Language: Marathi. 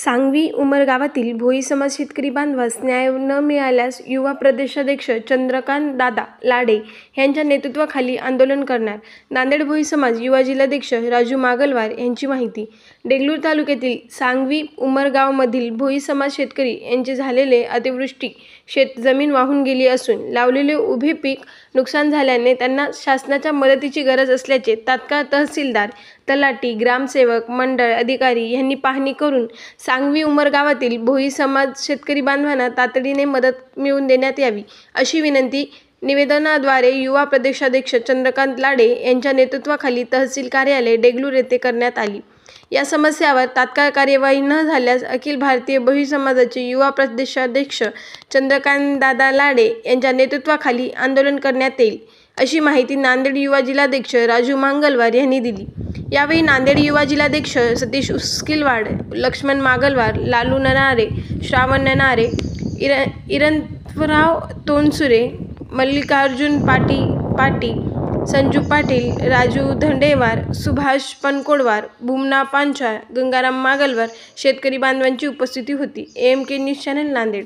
सांगवी उमरगावातील भोई समाज शेतकरी बांधवास न्याय न मिळाल्यास युवा प्रदेशाध्यक्ष चंद्रकांत दादा लाडे यांच्या नेतृत्वाखाली आंदोलन करणार. नांदेड भोई समाज युवा जिल्हाध्यक्ष राजू मागलवार यांची माहिती. देगलूर तालुक्यातील सांगवी उमरगावमधील भोई समाज शेतकरी यांचे झालेले अतिवृष्टी शेत जमीन वाहून गेली असून लावलेले उभे पीक नुकसान झाल्याने त्यांना शासनाच्या मदतीची गरज असल्याचे तात्काळ तहसीलदार, तलाठी, ग्रामसेवक मंडळ अधिकारी यांनी पाहणी करून सांगवी उमरगावातील भोई समाज शेतकरी बांधवांना तातडीने मदत मिळवून देण्यात यावी, अशी विनंती निवेदनाद्वारे युवा प्रदेशाध्यक्ष चंद्रकांत लाडे यांच्या नेतृत्वाखाली तहसील कार्यालय देगलूर येथे करण्यात आली. या समस्यावर तात्काळ कार्यवाही न झाल्यास अखिल भारतीय भोई समाजाचे युवा प्रदेशाध्यक्ष चंद्रकांत दादा लाडे यांच्या नेतृत्वाखाली आंदोलन करण्यात येईल, अशी माहिती नांदेड युवा जिल्हाध्यक्ष राजू मांगलवार यांनी दिली. यावेळी नांदेड युवा जिल्हाध्यक्ष सतीश उस्किलवाड, लक्ष्मण मागलवार, लालू ननारे, श्रावण ननारे, इरंतराव तोनसुरे, मल्लिकार्जुन पाटी, संजू पाटील, राजू धंडेवार, सुभाष पनकोडवार, भूमना पांचाळ, गंगाराम मागलवार शेतकरी बांधवांची उपस्थिती होती. AMK news channel Nanded.